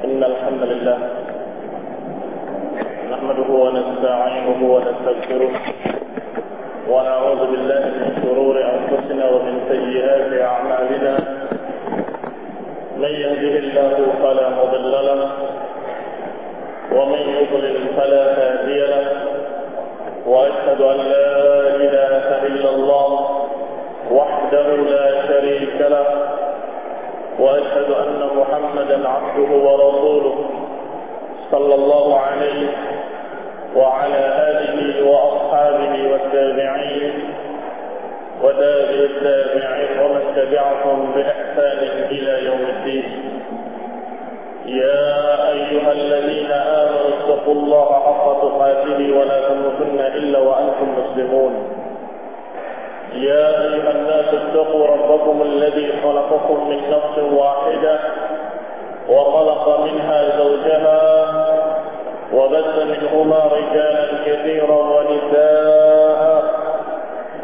إن الحمد لله نحمده ونستعينه ونستغفره ونعوذ بالله من شرور أنفسنا ومن سيئات أعمالنا. من يهده الله فلا مضل له ومن يضلل فلا هادي له، وأشهد أن لا إله إلا الله وحده لا شريك له، وأشهد أن محمدا عبده ورسوله صلى الله عليه وعلى آله وأصحابه والتابعين وتابع التابعين ومن تبعهم بإحسان إلى يوم الدين. يا أيها الذين آمنوا اتقوا الله حق تقاته ولا تموتن إلا وأنتم مسلمون. يا أيها الناس اتقوا ربكم الذي خلقكم من نفس واحدة وخلق منها زوجها وبث منهما رجالا كثيرا ونساء،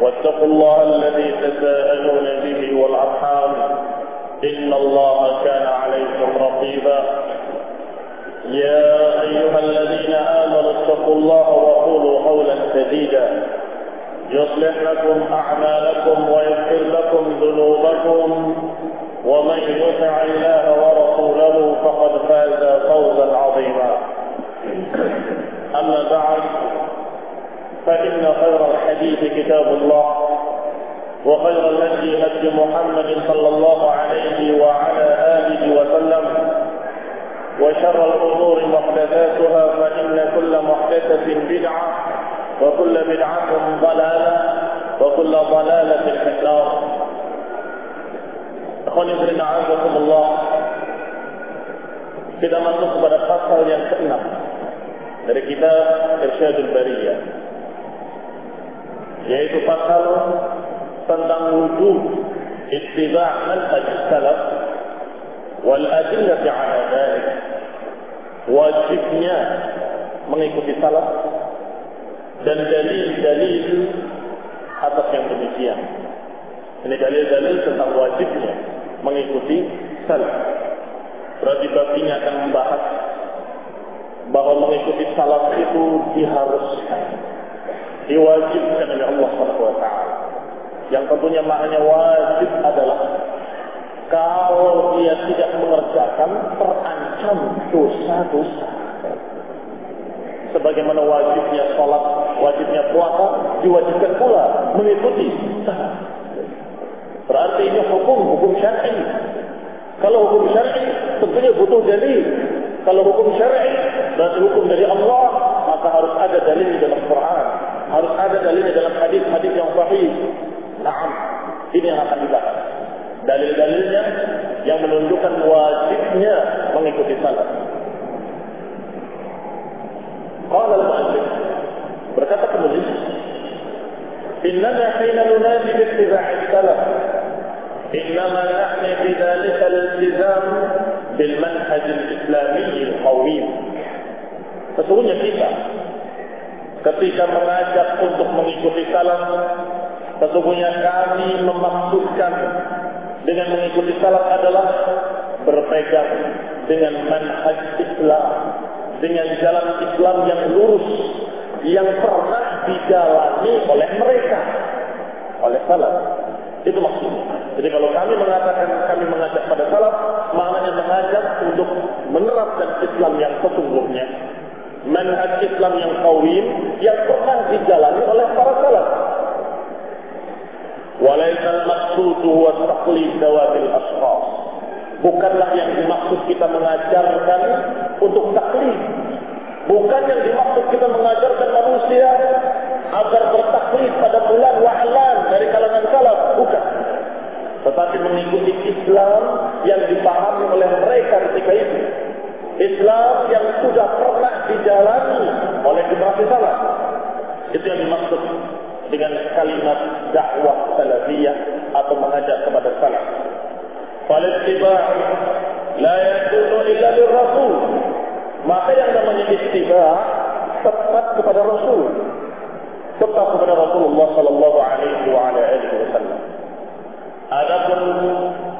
واتقوا الله الذي تساءلون به والأرحام إن الله كان عليكم رقيبا. يا أيها الذين آمنوا اتقوا الله وقولوا قولا سديدا يصلح لكم أعمالكم ويغفر لكم ذنوبكم، ومن يطع الله ورسوله فقد فاز فوزا عظيما. أما بعد، فإن خير الحديث كتاب الله، وخير الهدي هدي محمد صلى الله عليه وعلى آله وسلم، وشر الأمور محدثاتها، فإن كل محدثة بدعة وكل بدعة ضلالة وكل ضلالة في النار. Ikhwan fillah, a'azakumullah. Kita masuk kepada pasal yang ke-6 dari kitab Irsyadul Bariyah, yaitu pasal tentang wujub ittiba' manhaj salaf wal adillah 'ala dzalik. Wajibnya mengikuti salaf dan dalil-dalil atas yang demikian. Ini dalil-dalil tentang wajibnya mengikuti salaf. Berarti baginya akan membahas bahwa mengikuti salaf itu diharuskan, diwajibkan oleh Allah SWT. Yang tentunya maknanya wajib adalah kalau dia tidak mengerjakan terancam dosa-dosa. Sebagaimana wajibnya sholat, wajibnya puasa, diwajibkan pula mengikuti salaf. Berarti ini hukum syar'i. Kalau hukum syar'i tentunya butuh dalil. Kalau hukum syar'i berarti hukum dari Allah, maka harus ada dalil di dalam Quran, harus ada dalil di dalam hadis-hadis yang sahih. Naam, ini yang akan dibahas. Dalil-dalilnya yang menunjukkan wajibnya mengikuti salaf. Qala al-mu'allif, berkata penulis, innana hina nunadi bi ittiba'i salaf innama nahni bi dhalika al-iltizam bil manhaj al-islami al-qawim. Sesungguhnya kita ketika mengajak untuk mengikuti salaf, sesungguhnya kami memaksudkan dengan mengikuti salaf adalah berpegang dengan manhaj Islam, dengan jalan Islam yang lurus, yang pernah dijalani oleh mereka, oleh salaf. Itu maksudnya. Jadi kalau kami mengatakan kami mengajak pada salaf, maknanya mengajak untuk menerapkan Islam yang sesungguhnya, manhaj Islam yang qawim, yang pernah dijalani oleh para salaf. Walaysa al-maqsud huwa taqlid dawatil ashkhas. Bukanlah yang dimaksud kita mengajarkan untuk taklid. Bukan yang dimaksud kita mengajarkan manusia agar bertaklid pada fulan wa alan dari kalangan salaf, bukan. Tetapi mengikuti Islam yang dipahami oleh mereka ketika itu. Islam yang sudah pernah dijalani oleh generasi salaf. Itu yang dimaksud dengan kalimat dakwah salafiyah atau mengajak kepada salaf. Fal-ittiba' la yakunu illa lirrasul. Maka yang namanya ittiba' tepat kepada Rasul, tepat kepada Rasulullah sallallahu alaihi wa ala alihi wasallam. Adapun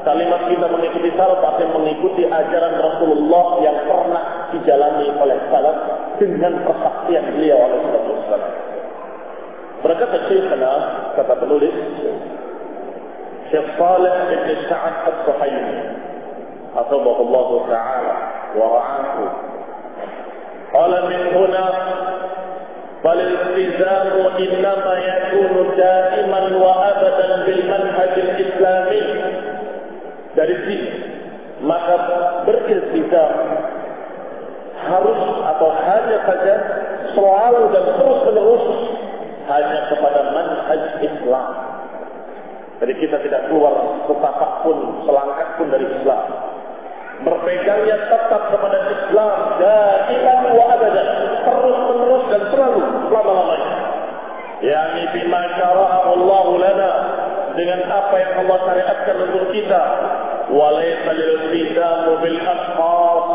kalimat kita mengikuti salaf artinya mengikuti ajaran Rasulullah yang pernah dijalani oleh salaf dengan persaksian beliau alaihi wasallam. Berkata Syekhna, kata penulis Syekh Saleh bin Sa'ad As-Suhaimi, hafizahullah ta'ala wa ra'ahu. Qala min huna فالالتزام إنما يكون دائما وأبدا بالمنهج الإسلامي. Dari sini maka beriltizam harus atau hanya saja selalu dan terus menerus hanya kepada manhaj Islam. Jadi kita tidak keluar setapak pun, selangkah pun dari Islam. Berpegangnya tetap kepada Islam daiman wa abadan, terus menerus dan selalu selama-lamanya. Yani bima syara'ahu Allah lana, dengan apa yang Allah syariatkan untuk kita. Walaysa lil-iltizamu bil ashkhas,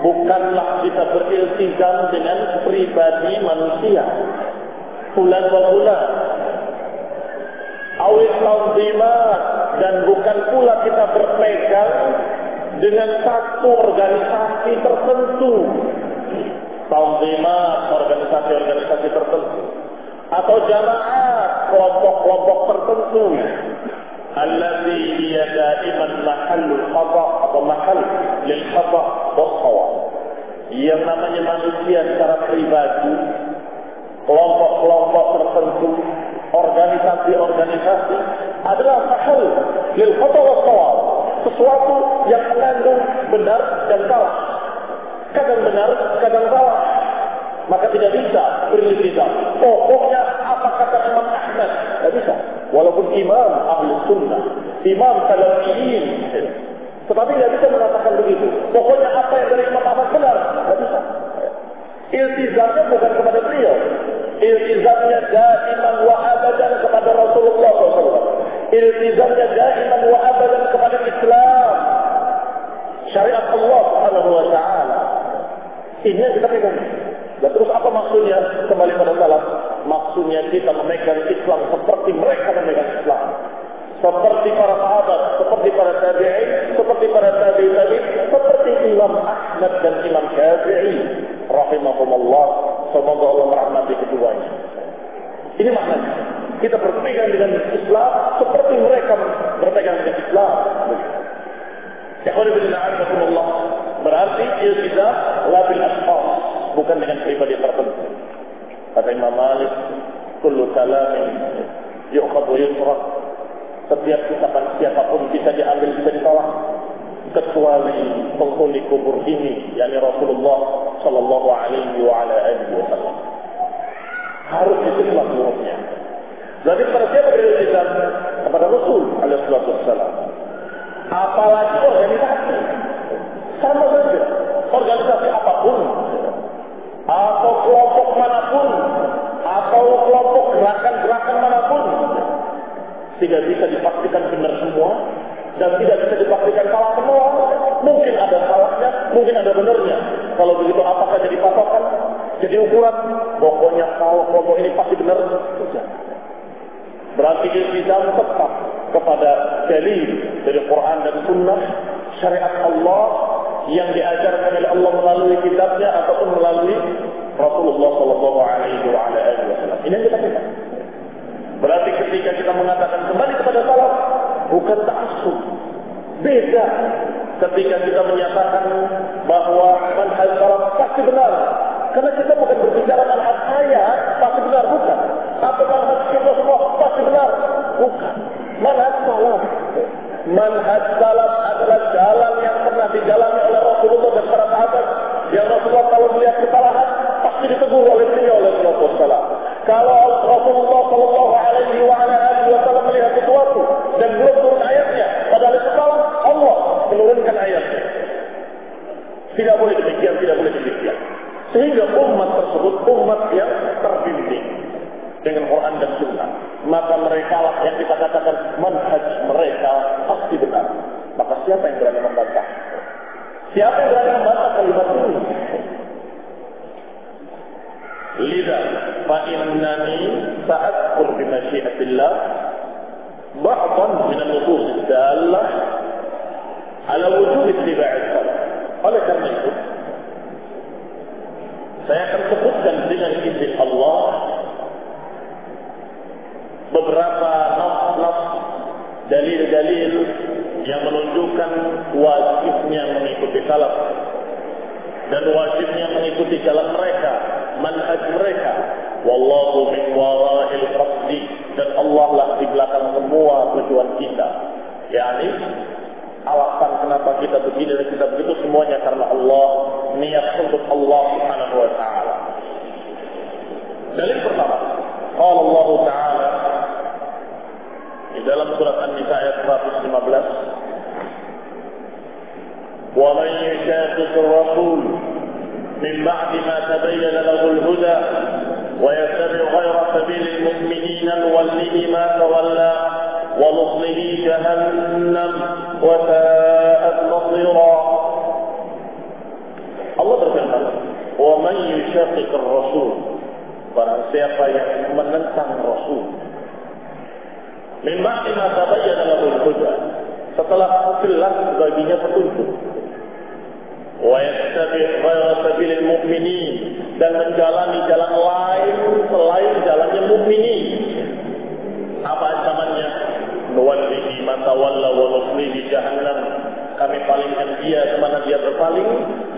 bukanlah kita beriltizam dengan pribadi manusia. Fulan wa fulan. Awil tanzimat, dan bukan pula kita berpegang dengan satu organisasi tertentu. Tanzimat, organisasi-organisasi tertentu. Atau jamaah, kelompok-kelompok tertentu. Alladhi hiya daiman mahallul khata' atau mahal lil khata' was shawab. Yang namanya manusia secara pribadi, kelompok-kelompok tertentu, organisasi-organisasi adalah mahal lil khata' was shawab. Sesuatu yang mengandung benar dan salah. Kadang benar, kadang salah. Maka tidak bisa beriltizam. Pokoknya apa kata Imam Ahmad? Tidak bisa. Walaupun imam ahli sunnah, imam salafiyin, tetapi tidak bisa mengatakan begitu. Pokoknya apa yang dari Imam Ahmad benar, tidak bisa. Iltizamnya bukan kepada beliau. Iltizamnya daiman wa abadan kepada Rasulullah SAW. Iltizamnya daiman wa abadan kepada Islam, syariat Allah Subhanahu wa taala. Ini yang kita pegang. Dan terus apa maksudnya? Kembali pada salaf. Maksudnya kita memegang Islam seperti mereka memegang Islam. Seperti para sahabat, seperti para tabi'in, seperti para tabi'in, seperti Imam Ahmad dan Imam Syafi'i rahimahumullah. Semoga Allah merahmati keduanya. Ini maknanya. Kita berpegang dengan Islam seperti mereka berpegang dengan Islam. Alhamdulillah. Berarti iltizam la bil ashkhas, bukan dengan pribadi tertentu. Kata Imam Malik, kullu kalamin yu'khadh wa yutrak. Setiap ucapan siapapun bisa diambil, bisa ditolak, kecuali penghuni kubur ini, yakni Rasulullah sallallahu alaihi wa ala alihi wasallam. Harus diterima seluruhnya. Jadi pada siapa beriltizam? Kepada Rasul alaihi wasallam. Apalagi organisasi. Sama saja. Organisasi apapun, atau kelompok manapun, atau kelompok gerakan-gerakan manapun, tidak bisa dipastikan benar semua, dan tidak bisa dipastikan salah semua. Mungkin ada salahnya, mungkin ada benarnya. Kalau begitu apakah jadi patokan, jadi ukuran? Pokoknya kalau kelompok ini pasti benar. Berarti iltizam tetap kepada dalil dari Quran dan Sunnah, syariat Allah yang diajarkan oleh Allah melalui kitabnya ataupun melalui Rasulullah sallallahu alaihi wasallam. Ini yang kita pegang. Berarti ketika kita mengatakan kembali kepada salaf, bukan ta'assub. Beda ketika kita menyatakan bahwa manhaj salaf pasti benar. Karena kita bukan berbicara manhaj saya pasti benar, bukan. Atau manhaj kita semua pasti benar, bukan. Manhaj salaf. Manhaj salaf adalah jalan yang pernah dijalani oleh Rasulullah dan para sahabat. Yang Rasulullah kalau melihat kesalahan pasti ditegur oleh beliau oleh Rasulullah. Kalau Rasulullah sallallahu alaihi wasallam melihat sesuatu dan belum turun ayatnya, padahal itu salah, Allah menurunkan ayatnya. Tidak boleh demikian, tidak boleh demikian. Sehingga umat tersebut umat yang terbimbing dengan Quran dan Sunnah. Maka mereka lah yang kita katakan manhaj mereka pasti benar. Maka siapa yang berani membantah? Siapa yang berani membantah kalimat ini? dalil-dalil yang menunjukkan wajibnya mengikuti salaf dan wajibnya mengikuti jalan mereka, manhaj mereka. Wallahu min wara'il qasdi, dan Allah lah di belakang semua tujuan kita. Yani alasan kenapa kita begini dan kita begitu semuanya karena Allah, niat untuk Allah Subhanahu wa taala. Dalil pertama, qala Allah taala di dalam surat An-Nisa ayat 115, "Wa man yushaqiqir rasul min ba'di ma tabayyana lahu al-huda wa yattabi' ghayra sabilil mu'minina nuwallihi ma tawalla wa nuslihi jahannam wa sa'at masira." Allah berfirman, "Wa man yushaqiqir rasul," barang siapa yang menentang Rasul, min ba'di ma tabayyana lahu al-huda, setelah jelas baginya petunjuk, wa yattabi' ghayra sabilil mu'minin, dan menjalani jalan lain selain jalannya mukminin. Apa ancamannya? Nuwallihi ma tawalla wa nuslihi jahannam, kami palingkan dia kemana dia berpaling,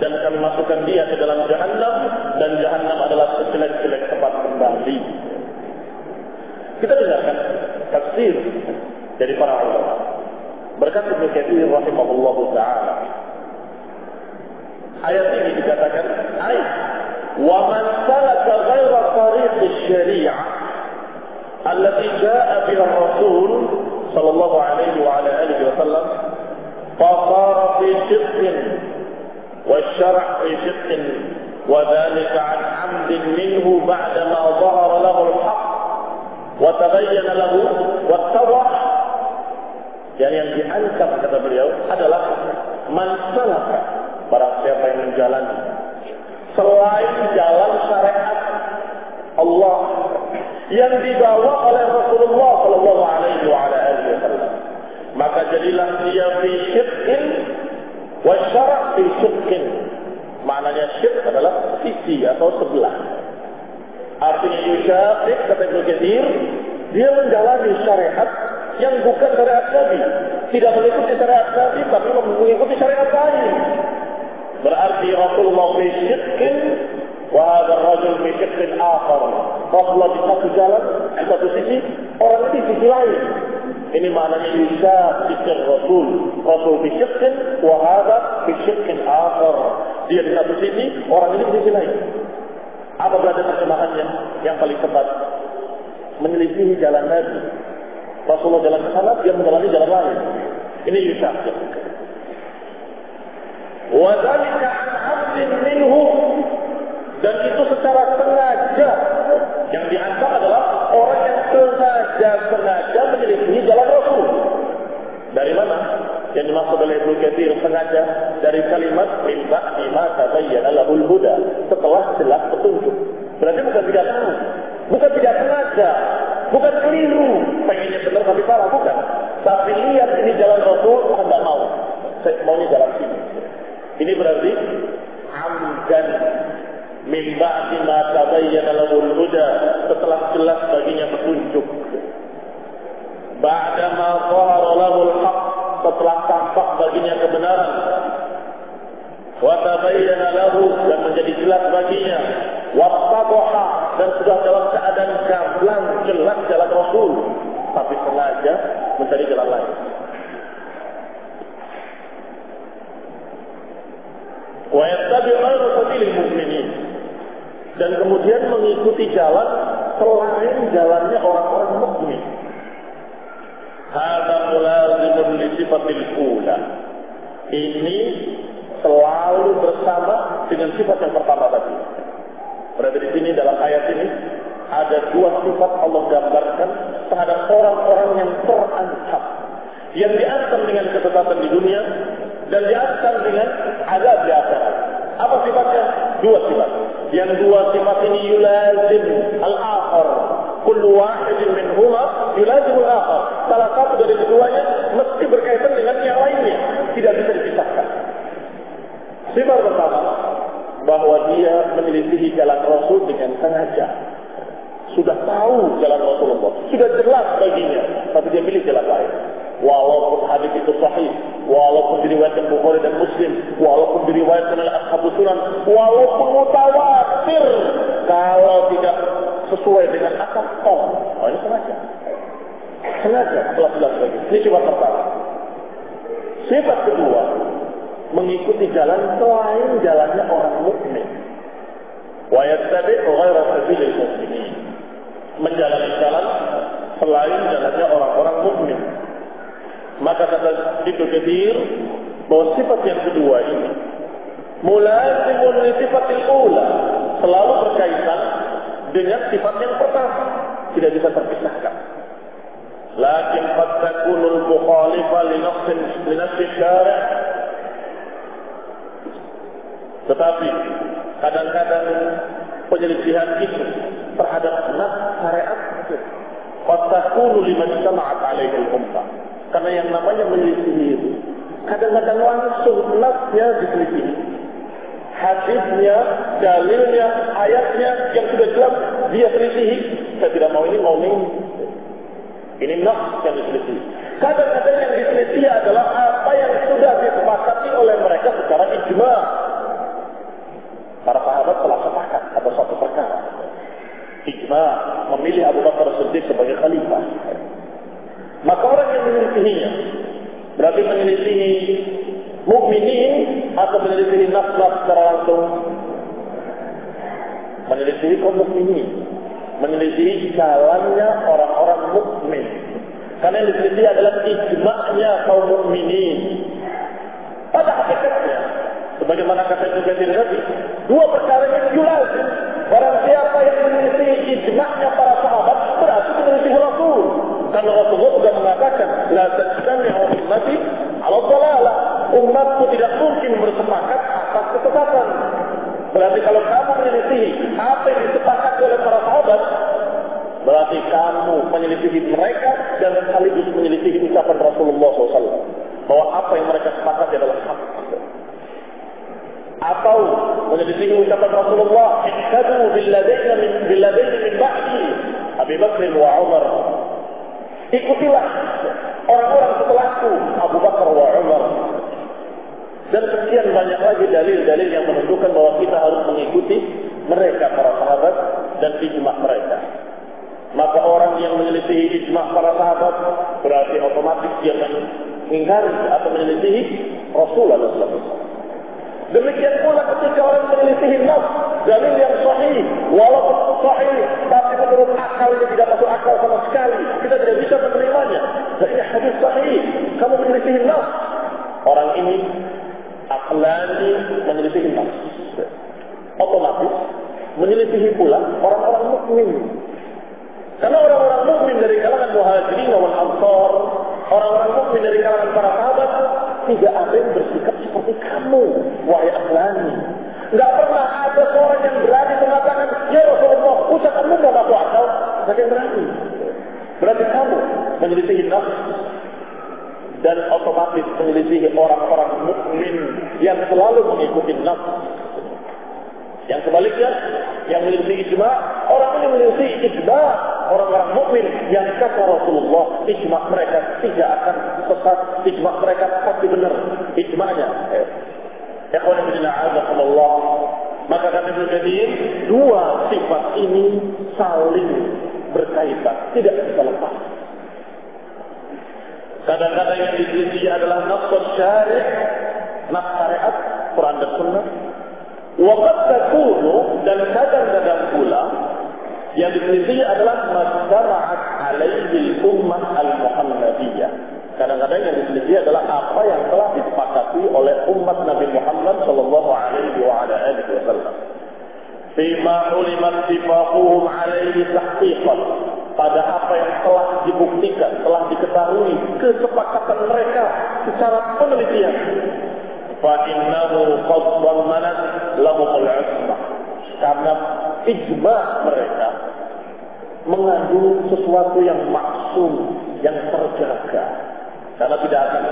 dan kami masukkan dia ke dalam jahannam, dan jahannam adalah sejelek-jelek tempat kembali. Kita dengarkan tafsir dari para ulama. Berkata Ibnu Katsir rahimahullahu taala, ayat ini dikatakan ayat wa man salaka ghaira tariqis syari'ah allati jaa'a biha ar-rasul sallallahu alaihi wa ala alihi wasallam fasara fi shiqqin wasyara' fi shiqqin wa dhalika 'an 'amdin minhu ba'da ma dhahara lahu al-haqq wa tabayyana lahu wattadha. Yang diancam kata beliau adalah man salaka, barang siapa yang menjalani selain jalan syariat Allah yang dibawa oleh Rasulullah sallallahu alaihi wasallam, maka jadilah dia fi syirkin wa syara' fi syirkin. Maknanya syirk adalah sisi atau sebelah. Artinya yusyaqiq, kata Ibnu Katsir, dia menjalani syariat yang bukan syariat Nabi, tidak mengikuti syariat Nabi tapi mengikuti syariat lain. Berarti Rasulullah fi syirkin wa hadha ar-rajul fi syirkin akhar. Rasulullah di satu jalan, di satu sisi, orang ini di sisi lain. Ini maknanya yusyaqiqir Rasul. Rasul fi syirkin wa hadha fi syirkin akhar. Dia di satu sisi, orang ini di sisi lain. Apa berarti terjemahannya yang paling tepat? Menyelisihi jalan Nabi. Rasulullah jalan ke sana, dia menjalani jalan lain. Ini yusyaqiq. Wa dzalika 'an 'abdin minhu, dan itu secara sengaja. Yang diancam adalah orang yang sengaja menyelisihi jalan Rasul. Dari mana? Yang dimaksud oleh Ibnu Katsir sengaja dari kalimat min ba'di ma tabayyana lahul huda, setelah jelas petunjuk. Berarti bukan tidak tahu, bukan tidak sengaja, bukan keliru, pengennya benar tapi salah, bukan. Tapi lihat ini jalan Rasul, tidak mau. Saya maunya jalan sini. Ini berarti amdan min ba'di ma tabayyana lahul huda, setelah jelas baginya petunjuk. Ba'da ma dhahara lahul haqq, setelah tampak baginya kebenaran. Wa tabayyana lahu, dan menjadi jelas baginya. Wattadha, dan sudah dalam keadaan gamblang jelas jalan Rasul, tapi sengaja mencari jalan lain. Wa yattabi' ghayra sabilil mu'minin, dan kemudian mengikuti jalan selain jalannya orang-orang mukmin. Hadza mulazimun li sifatil ula. Ini selalu bersama dengan sifat yang pertama tadi. Berada di sini dalam ayat ini ada dua sifat Allah gambarkan terhadap orang-orang yang terancam, yang diancam dengan kesesatan di dunia dan diancam dengan azab di akhirat. Apa sifatnya? Dua sifat. Yang dua sifat ini yulazim al-akhar. Kullu wahidin minhuma yulazim al-akhar. Salah satu dari keduanya mesti berkaitan dengan yang lainnya, tidak bisa dipisahkan. Sifat pertama, bahwa dia menyelisihi jalan Rasul dengan sengaja. Sudah tahu jalan Rasulullah, sudah jelas baginya, tapi dia pilih jalan lain. Muslim, walaupun diriwayatkan oleh Ashabus Sunan, walaupun mutawatir, kalau tidak sesuai dengan akal, ini sengaja, jelas lagi. Ini sifat pertama. Sifat kedua, mengikuti jalan selain jalannya orang mukmin. Wa yattabi'u ghaira sabilil mu'minin. Menjalani jalan selain jalannya orang-orang mukmin. Maka kata Ibnu Katsir bahwa sifat yang kedua ini mulazimun li sifatil ula, selalu berkaitan dengan sifat yang pertama, tidak bisa terpisahkan. Lakin qad takunu al-mukhalifa li nafsi syari'. Tetapi kadang-kadang penyelisihan itu terhadap nas syariat qad takunu liman jama'at alaihi al-ummah. Karena yang namanya menyelisihi itu kadang-kadang langsung nasnya diselisihi, hadisnya, dalilnya, ayatnya yang sudah jelas dia selisihi. Saya tidak mau ini, mau ini. Ini nas yang diselisihi. Kadang-kadang yang diselisihi adalah apa yang sudah disepakati oleh mereka secara ijma'. Para sahabat telah sepakat atas suatu perkara. Ijma' memilih Abu Bakar Siddiq sebagai khalifah. Maka orang yang menyelisihinya berarti menyelisihi mukminin atau menyelisihi nafs secara langsung? Menyelisihi kaum mukminin, menyelisihi jalannya orang-orang mukmin. Karena yang diselisihi adalah ijma'nya kaum mukminin. Pada hakikatnya, sebagaimana kata juga tadi, dua perkara yang jelas. Barang siapa yang menyelisihi ijma'nya para sahabat berarti menyelisihi Rasul. Karena Rasulullah sudah mengatakan, la tajtami'u ummati 'ala dhalalah. Umatku tidak mungkin bersepakat atas kesesatan. Berarti kalau kamu menyelisihi apa yang disepakati oleh para sahabat, berarti kamu menyelisihi mereka dan sekaligus menyelisihi ucapan Rasulullah SAW bahwa apa yang mereka sepakati adalah hak. Atau menyelisihi ucapan Rasulullah, ihtadu billadaini min ba'di Abi Bakr wa Umar. Ikutilah orang-orang setelahku, Abu Bakar wa Umar. Dan sekian banyak lagi dalil-dalil yang menunjukkan bahwa kita harus mengikuti mereka, para sahabat, dan ijma' mereka. Maka orang yang menyelisihi ijma' para sahabat berarti otomatis dia mengingkari atau menyelisihi Rasulullah SAW. Demikian pula ketika orang menyelisihi nas, dalil yang sahih, walaupun sahih, tapi menurut akalnya tidak masuk akal sama sekali, kita tidak bisa menerimanya. Dan ini hadis sahih, kamu menyelisihi nas. Orang ini aklani menyelisihi nas. Otomatis menyelisihi pula orang-orang mukmin. Karena orang-orang mukmin dari kalangan muhajirin wal ansar, orang-orang mukmin dari kalangan para sahabat, tidak ada yang bersikap seperti kamu, wahai aklani. Enggak pernah ada seorang yang berani mengatakan, ya Rasulullah, ucapanmu enggak masuk akal. Tidak yang berani. Berarti kamu menyelisihi nafs dan otomatis menyelisihi orang-orang mukmin yang selalu mengikuti nafs. Yang sebaliknya, yang menyelisihi ijma', orang ini menyelisihi ijma'. Orang-orang mukmin yang kata Rasulullah, ijma' mereka tidak akan sesat, ijma' mereka pasti benar. Ijma'nya. Ikhwan fillah, a'azakumullah. Maka kata Ibnu Katsir, dua sifat ini saling berkaitan, tidak bisa lepas. Kadang-kadang yang diselisih adalah nafs syari', nafs syariat, Quran dan Sunnah. Wa qad takunu, dan kadang-kadang pula yang diselisih adalah mastara'at alaihi al-ummah al-Muhammadiyah. Kadang-kadang yang diselisih adalah apa yang telah disepakati oleh umat Nabi Muhammad sallallahu alaihi wa ala alihi wasallam. Fima ulimat sifaquhum alaihi tahqiqan, pada apa yang telah dibuktikan, telah diketahui kesepakatan mereka secara penelitian. Fa innahu qad dhammanat lahum al-'ismah. Karena ijma' mereka mengandung sesuatu yang maksum, yang terjaga. Karena tidak akan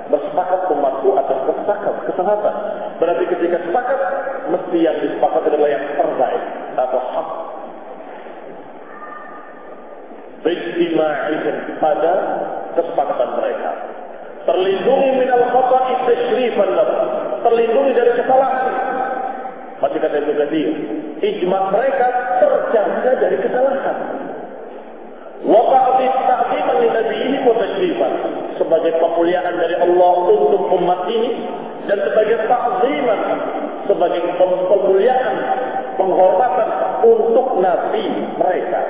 bersepakat umatku atas kesepakatan. Berarti ketika sepakat, mesti yang disepakati adalah yang terbaik atau hak. Bijtima'ihim, pada kesepakatan mereka. Terlindungi minal khata'i tashrifan lahum. terlindungi dari kesalahan. Masih kata Ibnu Katsir, ijma mereka terjaga dari kesalahan. Wa ta'ziman li nabiyhi wa tashrifan, sebagai pemuliaan dari Allah untuk umat ini dan sebagai ta'ziman, sebagai pemuliaan, penghormatan untuk nabi mereka.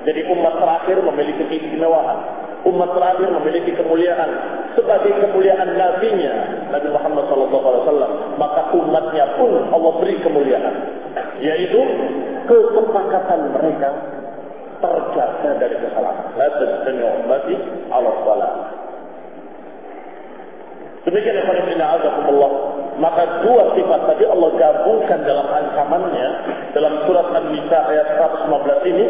Jadi umat terakhir memiliki keistimewaan, umat terakhir memiliki kemuliaan sebagai kemuliaan nabinya Nabi Muhammad SAW. Maka umatnya pun Allah beri kemuliaan, yaitu kesepakatan mereka terjaga dari kesalahan. La tajtami'u ummati 'ala shalah. Demikian ikhwan azakumullah. Maka dua sifat tadi Allah gabungkan dalam ancamannya dalam surat An-Nisa ayat 115 ini.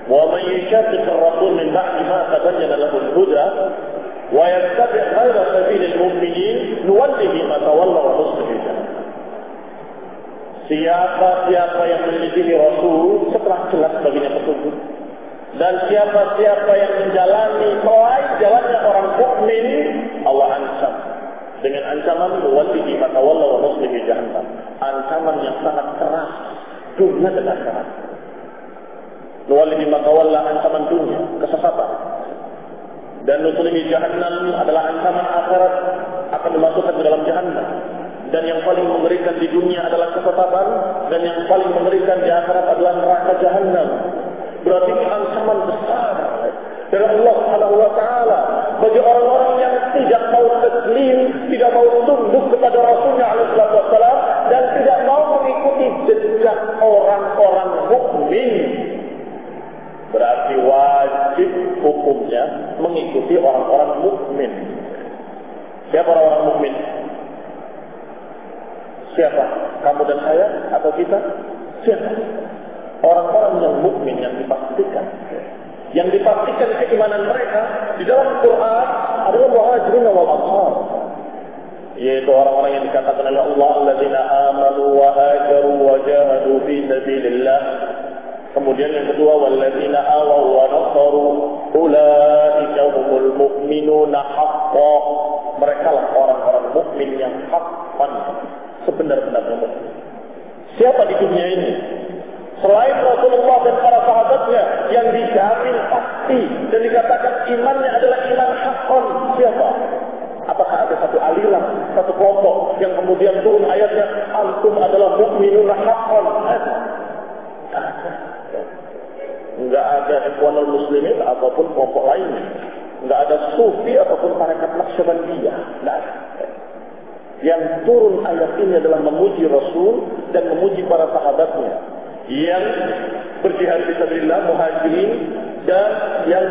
Wa may yushaqiq ar-rasul min ba'di ma tabayyana lahu al-huda wa yattabi' ghayra sabilil mu'minin nuwallihi ma tawalla wa nuslihi jahannam. Siapa yang menyelidiki Rasul setelah jelas baginya petunjuk, dan siapa yang menjalani selain jalannya orang mukmin, Allah ancam dengan ancaman nuwallihi ma tawalla wa nuslihi jahannam. Ancaman yang sangat keras dunia dan akhirat. Nuwallihi ma tawalla, ancaman dunia, kesesatan. Dan nuslihi jahannam adalah ancaman akhirat, akan dimasukkan ke dalam jahannam. Dan yang paling mengerikan di dunia adalah kesesatan, dan yang paling mengerikan di akhirat adalah neraka jahannam. Berarti ini ancaman besar dari Allah Subhanahu wa taala bagi orang-orang yang tidak mau taslim, tidak mau tunduk kepada Rasulnya alaihi wasallam, dan tidak mau mengikuti jejak orang-orang mukmin. Berarti wajib hukumnya mengikuti orang-orang mukmin. Siapa orang-orang mukmin? Siapa? Kamu dan saya atau kita? Siapa? Orang-orang yang mukmin yang dipastikan. Yang dipastikan keimanan mereka di dalam Quran adalah muhajirin wal ansar. Yaitu orang-orang yang dikatakan oleh Allah, alladzina amanu wa hajaru wa jahadu fi sabilillah. Kemudian yang kedua, walladzina awaw wa nasaru ulaika humul mu'minuna haqqan. Mereka lah orang-orang mukmin yang haqqan, sebenar-benarnya mukmin. Siapa di dunia ini selain Rasulullah dan para sahabatnya yang dijamin pasti dan dikatakan imannya adalah iman haqqan? Siapa? Apakah ada satu aliran, satu kelompok yang kemudian turun ayatnya antum adalah mukminun haqqan? Enggak ada ikhwanul muslimin ataupun kelompok lainnya. Enggak ada sufi ataupun tarekat Naqsyabandiyah. Enggak ada. Yang turun ayat ini adalah memuji Rasul dan memuji para sahabatnya yang berjihad fisabilillah, muhajirin, dan yang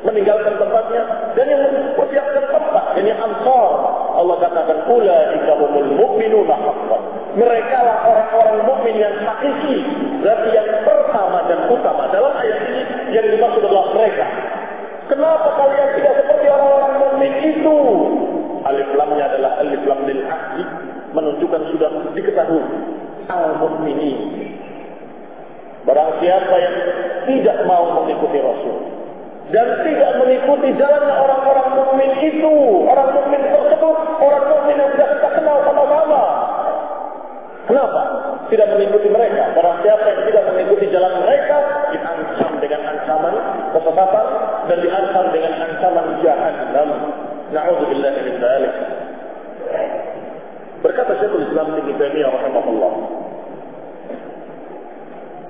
meninggalkan tempatnya dan yang mempersiapkan tempat, ini ansar. Allah katakan ulaika humul mu'minuna haqqan. Mereka lah orang-orang mukmin yang hakiki. Berarti yang pertama dan utama dalam ayat ini yang dimaksud adalah mereka. Kenapa kalian tidak seperti orang-orang mukmin itu? Alif lamnya adalah alif lam lil aqdi, menunjukkan sudah diketahui al-mu'minin. Barang siapa yang tidak mau mengikuti Rasul dan tidak mengikuti jalannya orang-orang mukmin itu, orang mukmin tersebut, orang mukmin yang sudah kita kenal sama-sama. Kenapa tidak mengikuti mereka? Barang siapa yang tidak mengikuti jalan mereka, diancam dengan ancaman kesesatan dan diancam dengan ancaman jahannam. Na'udzubillahi min dzalik. Berkata Syekhul Islam Ibnu Taimiyah rahimahullah,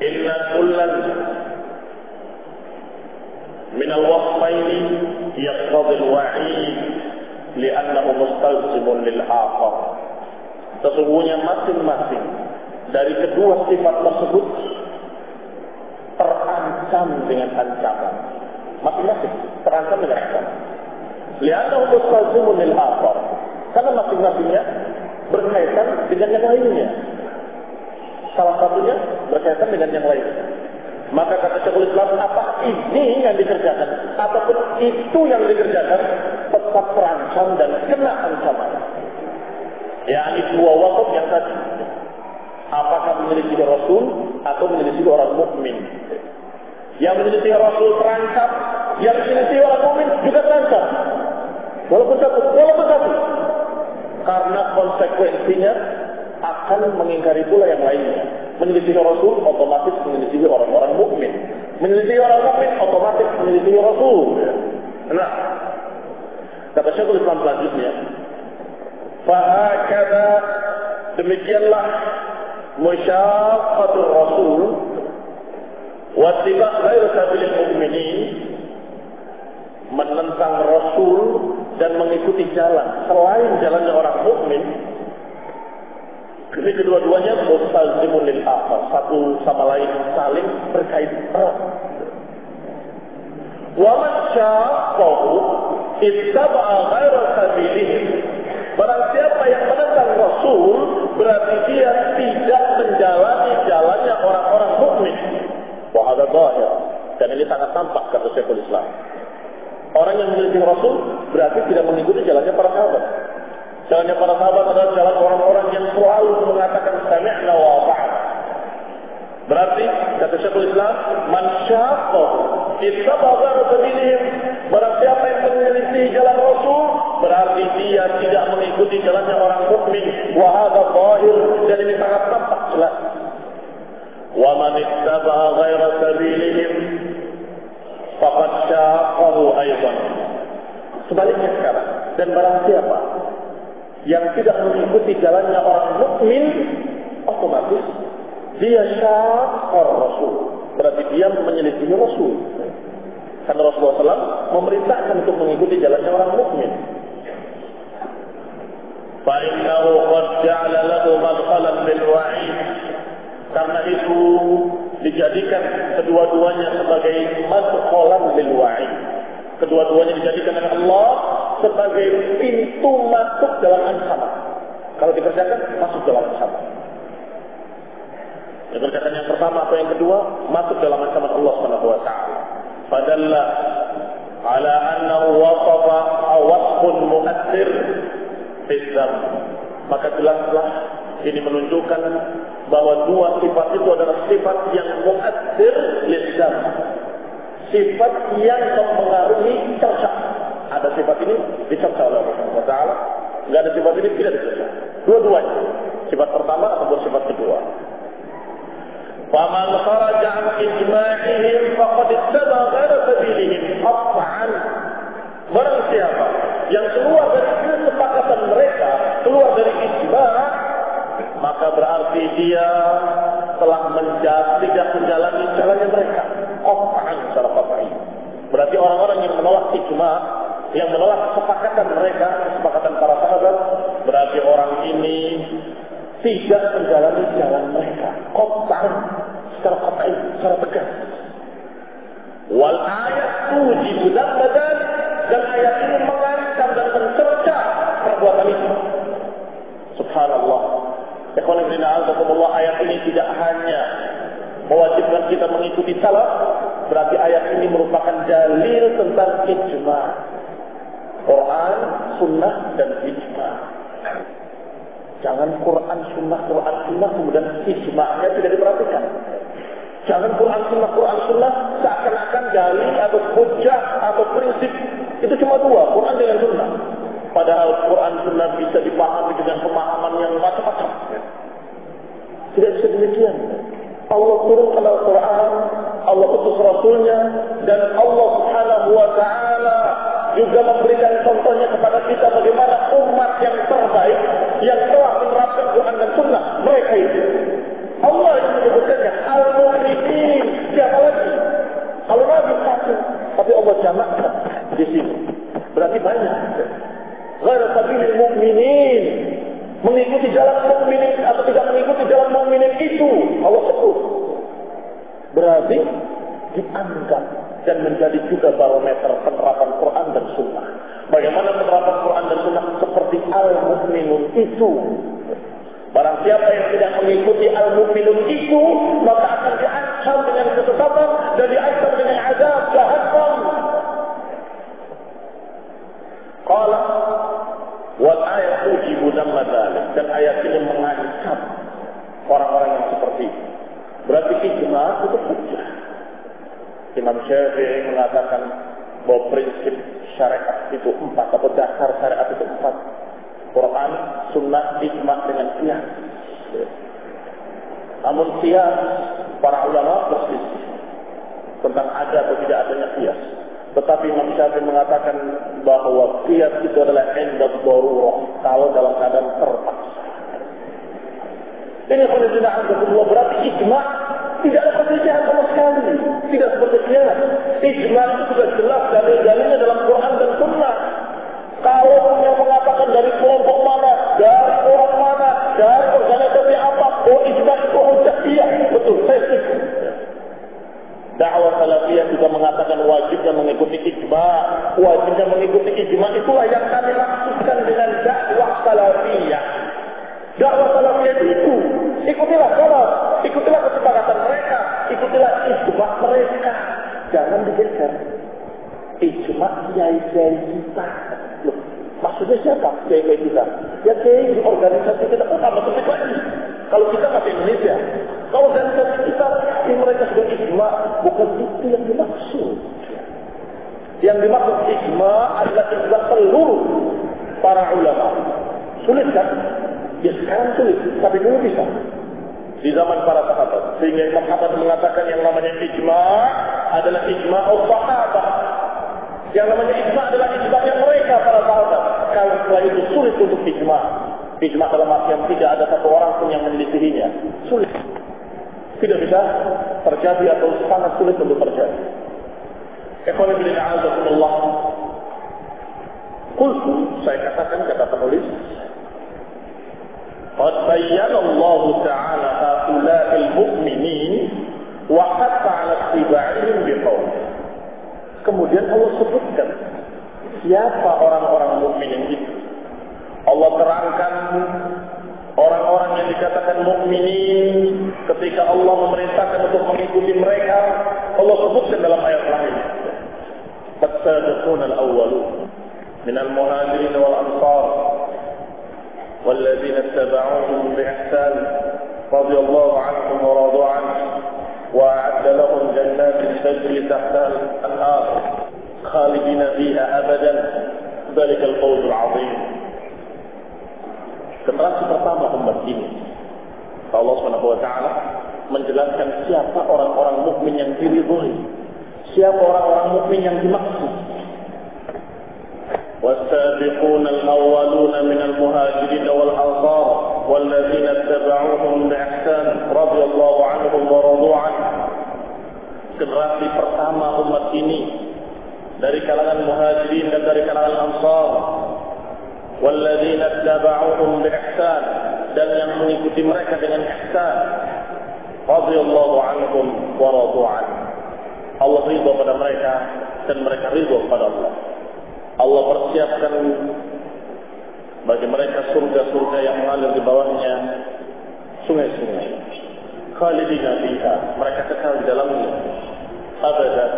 inna kullan min al-wasfaini yaqtadi al-wa'id li'annahu mustalzimun lil-akhar. Sesungguhnya masing-masing dari kedua sifat tersebut terancam dengan ancaman. Masing-masing terancam dengan ancaman. Li'annahu mustalzimun lil-akhar. Karena masing-masingnya berkaitan dengan yang lainnya. Salah satunya berkaitan dengan yang lain. Maka kata Syekhul Islam, apa ini yang dikerjakan ataupun itu yang dikerjakan tetap terancam dan kena ancaman. yakni dua wakaf yang tadi. Apakah menyelisih Rasul atau menyelisih orang mukmin? Yang menyelisih Rasul terancam, yang menyelisih orang mukmin juga terancam. Walaupun satu. karena konsekuensinya akan mengingkari pula yang lainnya. Menyelisihi Rasul otomatis menyelisihi orang-orang mukmin. Menyelisihi orang mukmin otomatis menyelisihi Rasul. Nah, kata Syekhul Islam selanjutnya, fahakadha, demikianlah musyaqqatul Rasul wa ittiba' ghairu sabilil mu'minin, menentang Rasul dan mengikuti jalan selain jalannya orang mukmin. Ini kedua-duanya mustalzimun lil akhar, satu sama lain saling berkait erat. Wa man syaqqahu ittaba'a ghaira sabilihi, barang siapa yang menentang Rasul berarti dia tidak menjalani jalannya orang-orang mukmin. Wa hadza zahir, dan ini sangat tampak kata Syekhul Islam. Orang yang menyelisih Rasul berarti tidak mengikuti jalannya para sahabat. Jalannya para sahabat adalah jalan orang-orang yang selalu mengatakan sami'na wa ata'na. Berarti kata Syekhul Islam, man syaqqa ittaba'a ghayra sabilihim, barang siapa yang menyelisih jalan Rasul berarti dia tidak mengikuti jalannya orang mukmin. Wa hadza zahir, dan ini sangat tampak jelas. Wa man ittaba'a ghayra sabilihim faqad syaqqahu aidan. Sebaliknya sekarang, dan barang siapa yang tidak mengikuti jalannya orang mukmin, otomatis dia syaqqar Rasul, berarti dia menyelisihi Rasul. Karena Rasulullah SAW memerintahkan untuk mengikuti jalannya orang mukmin. Fa innahu qad ja'ala lahu madkhalan bil wa'id, karena itu dijadikan kedua-duanya sebagai madkhalan bil wa'id. Kedua-duanya dijadikan oleh Allah sebagai pintu masuk dalam ancaman. Kalau dikerjakan, masuk dalam ancaman. Dikerjakan yang pertama atau yang kedua, masuk dalam ancaman Allah Subhanahu wa taala. Fadalla ala annahu wasafa wasfun mu'athir bidzam. Maka jelaslah ini menunjukkan bahwa dua sifat itu adalah sifat yang mu'athir lidzam. Sifat yang mempengaruhi cerca. Ada sifat ini dicerca oleh Allah Subhanahu wa taala, enggak ada sifat ini tidak dicerca. Dua-duanya, sifat pertama ataupun sifat kedua. Faman kharaja an ijma'ihim faqad ittaba ghayra sabilihim qat'an. Barang siapa yang keluar dari kesepakatan mereka, keluar dari ijma', maka berarti dia telah tidak menjalani jalannya mereka. Qat'an secara qat'i. Berarti orang-orang yang menolak ijma', yang menolak kesepakatan mereka, kesepakatan para sahabat, berarti orang ini tidak menjalani jalan mereka. Qat'an, secara qat'i, secara tegas. Wal ayat tujibu dzalik, dan ayat ini mengancam dan mencerca perbuatan itu. Subhanallah. Ikhwan fillah, azakumullah, ayat ini tidak hanya mewajibkan kita mengikuti salaf, berarti ayat ini merupakan dalil tentang ijma'. Quran, sunnah, dan ijma'. Jangan Quran, sunnah, kemudian ijma'nya tidak diperhatikan. Jangan Quran, sunnah, seakan-akan dalil atau hujjah atau prinsip itu cuma dua, Quran dengan sunnah. Padahal Quran, sunnah bisa dipahami dengan pemahaman yang macam-macam. Tidak bisa demikian. Allah turunkan Al-Quran, Allah utus Rasulnya, dan Allah Subhanahu wa ta'ala juga memberikan contohnya kepada kita bagaimana umat yang terbaik yang telah menerapkan Quran dan Sunnah. Mereka itu Allah yang menyebutkannya al-mu'minin. Siapa lagi? Kalau Nabi satu, tapi Allah jamakkan di sini. Berarti banyak. Ghairu sabilil mu'minin, mengikuti jalan mukminin atau tidak mengikuti jalan mukminin itu Allah sebut. Berarti dianggap dan menjadi juga barometer penerapan Quran dan Sunnah. Bagaimana penerapan Quran dan Sunnah seperti al-mukminun itu. Barang siapa yang tidak mengikuti al-mukminun itu, maka akan diancam dengan kesesatan dan diancam dengan azab jahannam. Qala wal ayat tujibu dzamma dzalik, dan ayat ini mengancam orang-orang yang seperti itu. Berarti ijma' itu hujjah. Imam Syafi'i mengatakan bahwa prinsip syariat itu 4 atau dasar syariat itu 4. Quran, sunnah, ijma' dengan qiyas. Namun qiyas para ulama berselisih tentang ada atau tidak adanya qiyas. Tetapi Imam Syafi'i mengatakan bahwa qiyas itu adalah inda darurah, kalau dalam keadaan terpaksa. Ini kalau tidak ada kedua berarti ijma' tidak ada perselisihan sama sekali. Tidak seperti qiyas. Ijma' itu sudah jelas dalil-dalilnya dalam Quran dan sunnah. Kalau yang mengatakan dari kelompok mana, dari orang mana, dari organisasi apa, ijma' itu hujjah, iya, betul, saya setuju. Dakwah salafiyah juga mengatakan wajibnya mengikuti ijma', wajibnya mengikuti ijma', itulah yang kami maksudkan dengan dakwah salafiyah. Dakwah salafiyah itu ikutilah salaf, ikutilah kesepakatan mereka, ikutilah ijma' mereka, jangan digeser. Ijma' kiai-kiai kita. Loh, maksudnya siapa kiai-kiai kita? Ya kiai di organisasi kita, sama seperti lagi. Kalau kita masih Indonesia, kalau organisasi kita, mereka sudah ijma', bukan itu yang dimaksud. Yang dimaksud ijma' adalah ijma' seluruh para ulama. Sulit kan? Ya sekarang sulit, tapi dulu bisa. Di zaman para sahabat. Sehingga Imam Ahmad mengatakan yang namanya ijma' adalah ijma' al-sahabat. Yang namanya ijma' adalah ijma'nya mereka para sahabat. Kalau setelah itu sulit untuk ijma'. Ijma' dalam artian tidak ada satu orang pun yang menyelisihinya. Sulit. Tidak bisa terjadi atau sangat sulit untuk terjadi. Ikhwan fillah a'azakumullah. Qultu, saya katakan kata penulis, qad bayyana Allah Ta'ala haula'il mu'minin wa hatta 'ala ittiba'ihim biqaul. Kemudian Allah sebutkan siapa orang-orang mukmin yang itu. Allah terangkan orang-orang yang dikatakan mukminin ketika Allah memerintahkan untuk mengikuti mereka. Allah sebutkan dalam ayat lain. As-sabiqun al-awwalun minal muhajirin wal ansar walladzina ittaba'uuhum bi ihsan radhiyallahu 'anhum wa radu 'anhu وأعد لهم جنات تجري تحتها الأنهار خالدين فيها أبدا ذلك الفوز العظيم. Generasi pertama umat ini, Allah SWT menjelaskan siapa orang-orang mukmin yang diridhoi, siapa orang-orang mukmin yang dimaksud. والسابقون الأولون من المهاجرين والأنصار والذين اتبعوهم بإحسان رضي الله عنهم ورضوا عنه. Generasi pertama umat ini dari kalangan muhajirin dan dari kalangan ansar. والذين اتبعوهم بإحسان, dan yang mengikuti mereka dengan ihsan. رضي الله عنهم ورضوا عنه. Allah ridha pada mereka dan mereka ridha pada Allah. Allah persiapkan bagi mereka surga-surga yang mengalir di bawahnya sungai-sungai. Khalidina fiha, mereka kekal di dalamnya abadan,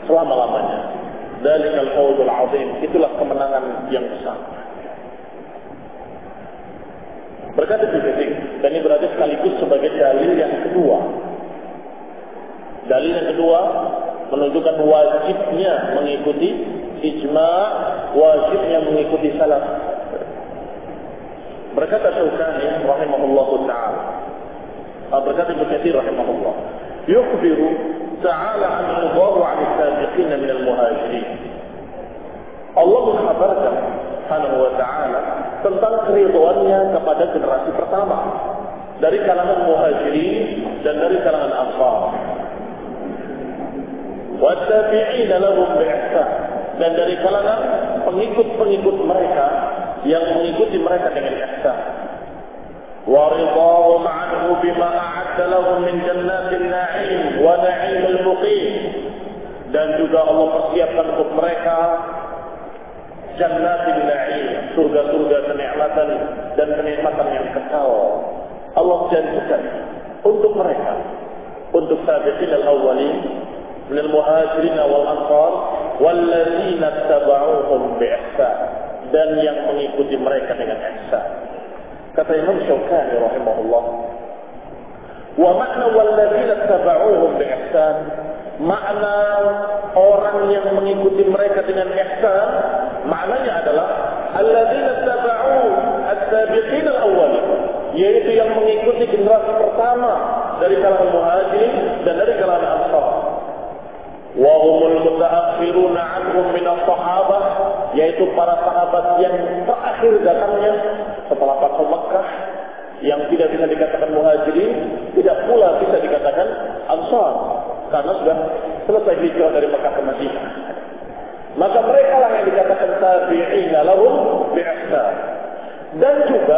selama-lamanya. Dzalikal fawzul 'azim, itulah kemenangan yang besar. Berkata Ibnu, dan ini berarti sekaligus sebagai dalil yang kedua. Dalil yang kedua menunjukkan wajibnya mengikuti ijma', wajibnya mengikuti salaf. Berkata Syaukani rahimahullahu ta'ala, berkata Ibnu Katsir rahimahullah, yukhbiru ta'ala an ridhahu 'ala as-sabiqin min al-muhajirin. Allah mengkhabarkan subhanahu wa ta'ala tentang keridhaannya kepada generasi pertama dari kalangan muhajirin dan dari kalangan ansar. Wa tabi'ina lahum bi ihsan, dan dari kalangan pengikut-pengikut mereka yang mengikuti mereka dengan ihsan. Wa ridhahum 'anhu bima a'adda lahum min jannatin na'im wa na'imil muqim, dan juga Allah persiapkan untuk mereka jannatin na'im, surga-surga kenikmatan dan kenikmatan yang kekal. Allah janjikan untuk mereka, untuk sabiqin al-awwalin min al-muhajirin wal ansar walladzina tabauhum bi ihsan, dan yang mengikuti mereka dengan ihsan. Kata Imam Syaukani rahimahullah, wa makna walladzina tabauhum bi ihsan, makna orang yang mengikuti mereka dengan ihsan, maknanya adalah alladzina taba'u as-sabiqin al-awwal, yaitu yang mengikuti generasi pertama dari kalangan muhajirin dan dari kalangan ansar. Wa humul mutaakhiruna anhum min as-sahabah, yaitu para sahabat yang terakhir datangnya setelah Fathu Makkah, yang tidak bisa dikatakan muhajirin, tidak pula bisa dikatakan ansar, karena sudah selesai hijrah dari Makkah ke Madinah. Maka mereka lah yang dikatakan tabi'ina lahum bi'ihsan. Dan juga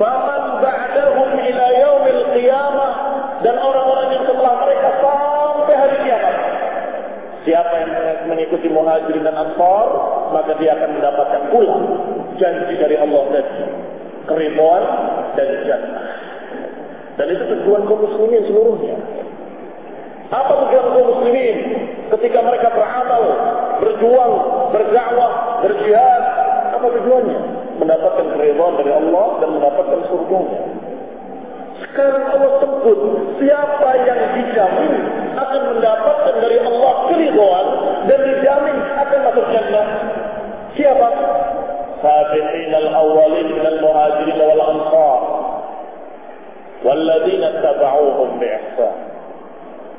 faman ba'dahum ila yaumil qiyamah, dan orang-orang yang setelah mereka sampai hari kiamat. Siapa yang mengikuti muhajirin dan ansar, maka dia akan mendapatkan pula janji dari Allah tadi, keridhaan dan jannah. Dan itu tujuan kaum muslimin seluruhnya. Apa tujuan kaum muslimin ketika mereka beramal, berjuang, berdakwah, berjihad? Apa tujuannya? Mendapatkan keridhaan dari Allah dan mendapatkan surganya. Sekarang Allah sebut siapa yang dijamin akan mendapatkan dari Allah keridhaan dan dijamin akan masuk jannah. Siapa? Sabiqin al-awwalin minal muhajirin wal ansar walladzina tabauhum biihsan.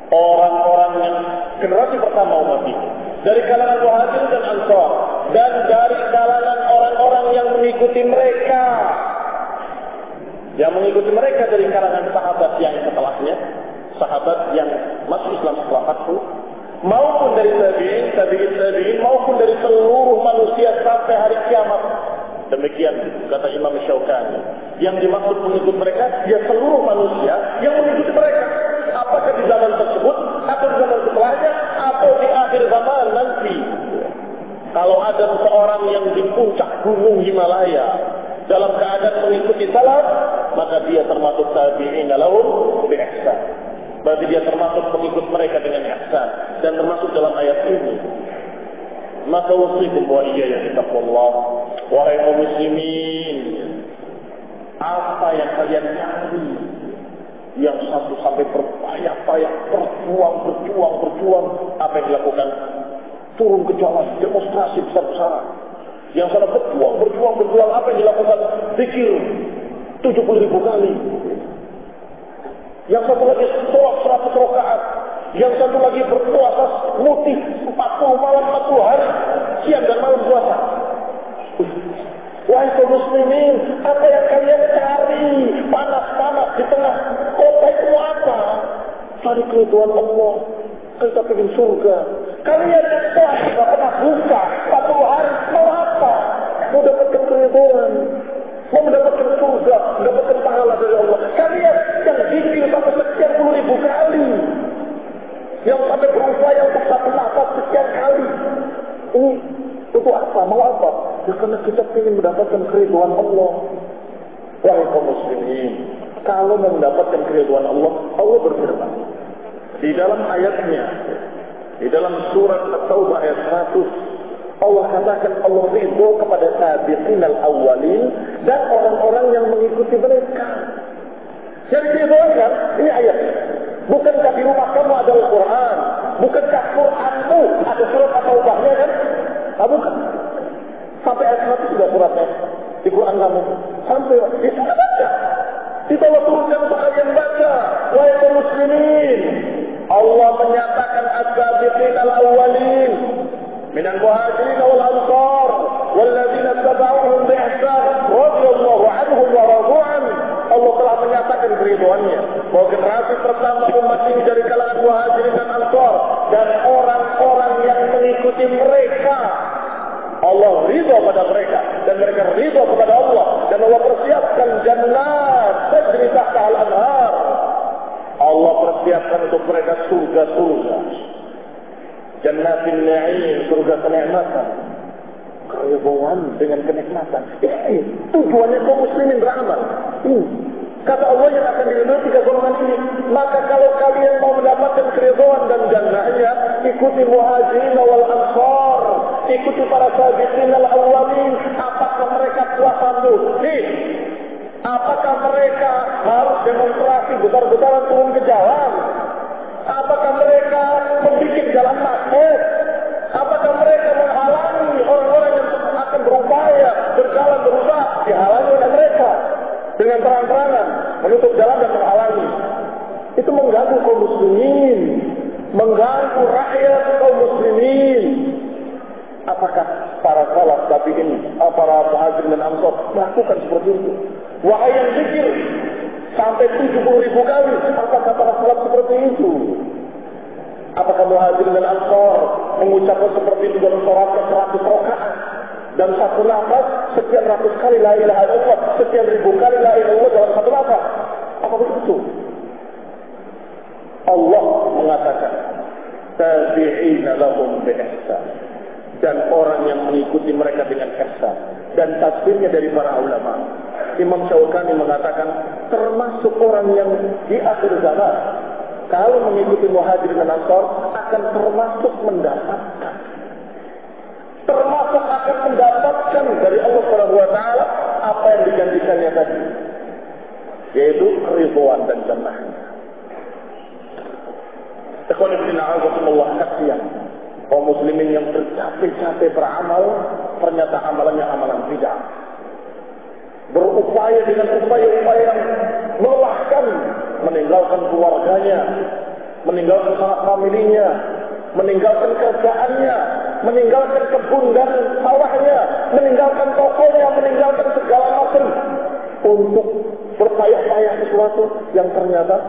Orang-orang yang generasi pertama umat ini dari kalangan muhajirin dan ansar, dan dari kalangan orang-orang yang mengikuti mereka, dari kalangan sahabat yang setelahnya, sahabat yang masuk Islam setelah Fathu, maupun dari tabi'in, maupun dari seluruh manusia sampai hari kiamat. Demikian kata Imam Syaukani. Yang dimaksud mengikut mereka, ya seluruh manusia yang mengikuti mereka. Apakah di zaman tersebut, atau di zaman setelahnya, atau di akhir zaman nanti. Kalau ada seseorang yang di puncak gunung Himalaya dalam keadaan mengikuti salaf, maka dia termasuk tabi'in lahum biihsan. Berarti dia termasuk pengikut mereka dengan ihsan, dan termasuk dalam ayat ini. Maka wasikum wa iyaya bittaqwallah, wahai kaum muslimin, apa yang kalian cari, yang satu sampai berpayah-payah, berjuang, apa yang dilakukan? Turun ke jalan, demonstrasi besar-besaran. Yang sana berjuang, apa yang dilakukan? Zikir 70.000 kali. Yang satu lagi sholat 100 rakaat. Yang satu lagi berpuasa mutih 40 malam 40 hari, siang dan malam puasa. Wahai kaum muslimin, apa yang kalian cari panas-panas di tengah kota itu apa? Cari keridhaan Allah. Kita ingin surga. Kalian puasa tidak pernah buka 40 hari, mau apa? Mau dapatkan keridhaan, mau mendapatkan surga, mendapatkan pahala dari Allah. Kalian yang zikir sampai sekian puluh ribu kali, yang sampai berupaya untuk satu nafas sekian kali. Ini untuk apa? Mau apa? Ya karena kita ingin mendapatkan keridhaan Allah. Wahai kaum muslimin, kalau mau mendapatkan keridhaan Allah, Allah berfirman di dalam ayatnya, di dalam surat At-Taubah ayat 100, Allah katakan Allah ridho kepada sabiqin al-awwalin dan orang-orang yang mengikuti mereka. Jadi diridhokan, ini ayat. Bukankah di rumah kamu ada Al-Quran? Bukankah Quranmu ada surat At-Taubahnya kan? Bukan. Sampai ayat 100 sudah suratnya di Quran kamu. Sampai di sana baca. Kita Allah turunkan untuk kalian baca. Wahai kaum muslimin, Allah menyatakan as-sabiqin al-awwalin minal muhajirin wal ansar walladzina tabauhum bi ihsan radhiyallahu anhum wa radu an. Allah telah menyatakan keridhaannya bahwa generasi pertama umat ini dari kalangan muhajirin dan ansar dan orang-orang yang mengikuti mereka, Allah ridha pada mereka dan mereka ridha kepada Allah, dan Allah persiapkan jannat tajri tahtaha al-anhar. Allah persiapkan untuk mereka surga-surga, jannatin na'im, surga kenikmatan, keridhaan dengan kenikmatan. Ini tujuannya kaum muslimin beramal. Kata Allah yang akan diridhoi 3 golongan ini. Maka kalau kalian mau mendapatkan keridhaan dan jannahnya, ikuti muhajirin wal ansar, ikuti para sabiqin al-awwalin. Apakah mereka puasa mutih? Apakah mereka harus demonstrasi besar-besaran turun ke jalan? Apakah mereka membuat jalan macet? Apakah mereka menghalangi orang-orang yang akan berupaya mengganggu rakyat kaum muslimin. Apakah para salaf tabi'in, para muhajirin dan ansor melakukan seperti itu? Wahai yang zikir sampai 70.000 kali, apakah para salaf seperti itu? Apakah muhajirin dan ansor mengucapkan seperti itu dalam sholat 100 rakaat dan satu nafas sekian ratus kali la ilaha illallah, sekian ribu kali la ilaha illallah dalam satu nafas? Apa begitu? Allah mengatakan tabi'ina lahum bi ihsan, dan orang yang mengikuti mereka dengan ihsan. Dan tafsirnya dari para ulama, Imam Syaukani mengatakan termasuk orang yang di akhir zaman kalau mengikuti muhajirin dan ansor akan termasuk mendapatkan dari Allah Subhanahu wa taala apa yang dijanjikannya tadi, yaitu ridwan dan jannahnya. Ikhwan fillah, azakumullah, kasihan kaum muslimin yang bercapek-capek beramal, ternyata amalannya amalan bid'ah. Berupaya dengan upaya-upaya yang melelahkan, meninggalkan keluarganya, meninggalkan sanak familinya, meninggalkan kerjaannya, meninggalkan kebun dan sawahnya, meninggalkan tokonya, meninggalkan segala macam untuk berpayah-payah sesuatu yang ternyata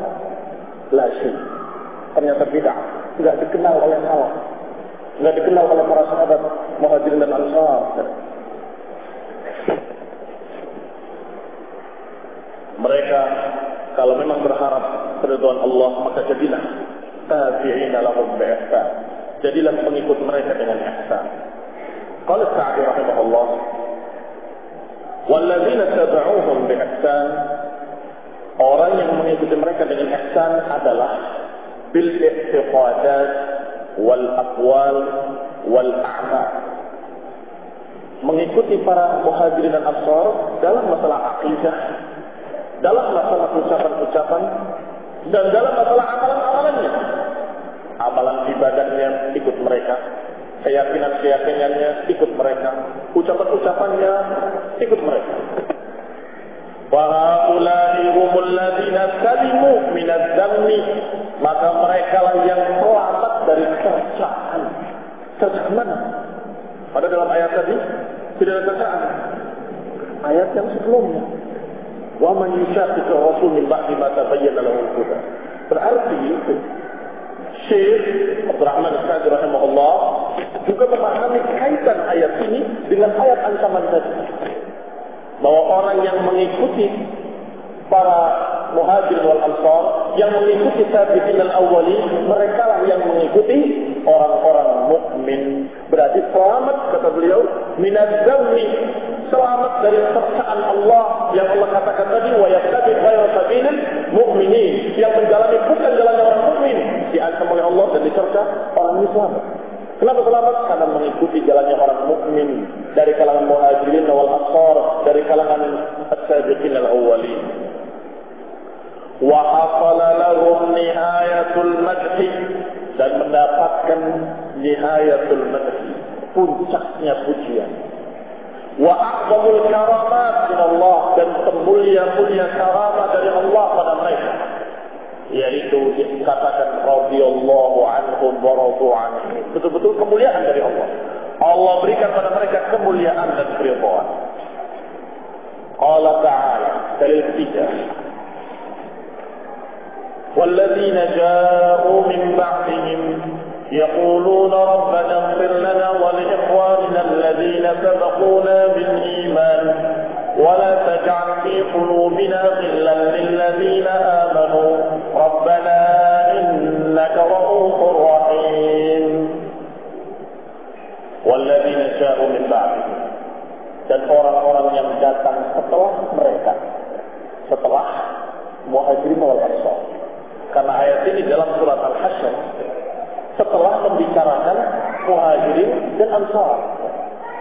lasyik, ternyata bid'ah, tidak dikenal oleh salaf, tidak dikenal oleh para sahabat muhajirin dan ansar. Mereka kalau memang berharap keridhaan Allah, maka jadilah tabi'ina lahum bi ihsan, jadilah pengikut mereka dengan ihsan. Qala Sa'di rahimahullah, walladzina tabauhum bi ihsan, orang yang mengikuti mereka dengan ihsan adalah bil i'tiqadat wal aqwal wal a'mal. Mengikuti para muhajirin dan ansar dalam masalah akidah, dalam masalah ucapan-ucapan, dan dalam masalah amalan-amalannya. Amalan ibadahnya ikut mereka, keyakinan-keyakinannya ikut mereka, ucapan-ucapannya ikut mereka. Wa haula'i humul ladzina salimu minadz dzammi, maka mereka lah yang selamat dari cercaan. Cercaan mana? Pada dalam ayat tadi tidak ada cercaan. Ayat yang sebelumnya, wa man yushaqiqir rasul min ba'di ma tabayyana lahu al-huda. Berarti Syekh Abdurrahman As-Sa'di rahimahullah juga memahami kaitan ayat ini dengan ayat ancaman tadi, bahwa orang yang mengikuti para muhajirin wal ansar, yang mengikuti sabiqin al-awwalin, mereka lah yang mengikuti orang-orang mukmin. Berarti selamat, kata beliau, minadz dzammi, selamat dari cercaan Allah yang Allah katakan tadi, wa yattabi ghayra sabilil mu'minin, yang menjalani bukan jalannya orang mukmin, diancam oleh Allah dan dicerca, orang ini selamat. Kenapa selamat? Karena mengikuti jalannya orang mukmin dari kalangan muhajirin wal ansar, dari kalangan as-sabiqin al-awwalin. Wa hafala lahum nihayatul madhi, dan mendapatkan nihayatul madhi, puncaknya pujian. Wa a'zamul karamat min Allah, dan termulia-mulia karamat dari Allah pada mereka, yaitu dikatakan radhiyallahu anhum wa radu anhu, betul-betul kemuliaan dari Allah. Allah berikan pada mereka kemuliaan dan keridhaan. Allah Ta'ala, dalil ketiga, walladzina ja'u min ba'dihim yaquluna rabbana ighfir lana wa li ikhwanina alladhina sabaquna bil iman wa la taj'al fi qulubina ghillan lil ladzina amanu rabbana innaka ra'ufur rahim. Walladzina ja'u min ba'dihim, dan orang-orang yang datang setelah mereka, setelah muhajirin wal ansar. Karena ayat ini dalam surat Al-Hasyr setelah membicarakan muhajirin dan ansar.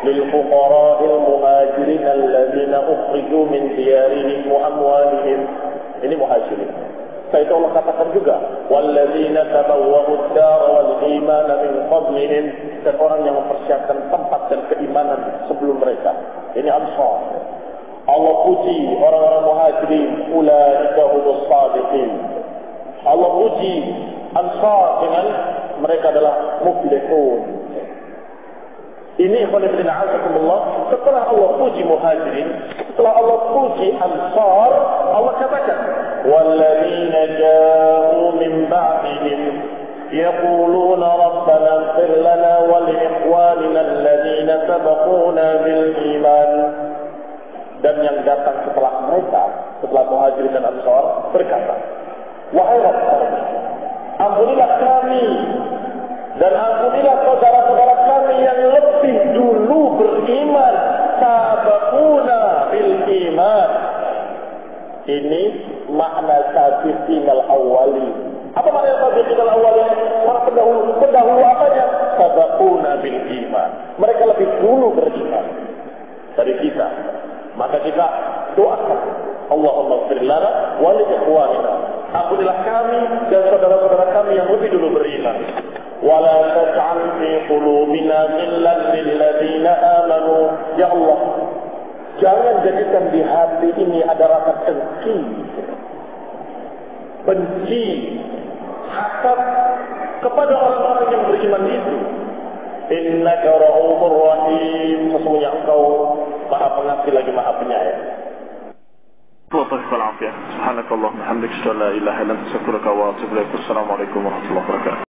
Lil fuqara'il muhajirin alladzina ukhriju min diyarihim wa amwalihim. Ini muhajirin. Setelah itu Allah katakan juga, walladzina tabawwa'u ad-dar wal iman min qablihim, dan orang yang mempersiapkan tempat dan keimanan sebelum mereka. Ini ansar. Allah puji orang-orang muhajirin, ulaika humus shadiqin. Allah puji ansar dengan dan yang datang setelah mereka, setelah Muhajirin dan Ansor, berkata, wahai Rasul, ampunilah kami dan ampunilah saudara-saudara kami yang lebih dulu beriman, sabaquna bil iman. Ini makna sabiqinal awwali. Apa makna sabiqinal awwali? Para pendahulu apanya? Sabaquna bil iman. Mereka lebih dulu beriman dari kita. Maka kita doakan, Allahumma ighfir lana wa li ikhwanina. Ampunilah kami dan saudara-saudara kami yang lebih dulu beriman. Wa la taj'al fi qulubina ghillan lil ladzina amanu. Ya Allah, jangan jadikan di hati ini ada rasa dengki, benci, hasad kepada orang-orang yang beriman itu. Innaka ra'ufur rahim. Sesungguhnya engkau Maha Pengasih lagi Maha Penyayang. Subhanakallahumma hamdaka, asyhadu an la ilaha illa anta, astaghfiruka wa atubu ilaik. Assalamualaikum warahmatullahi wabarakatuh.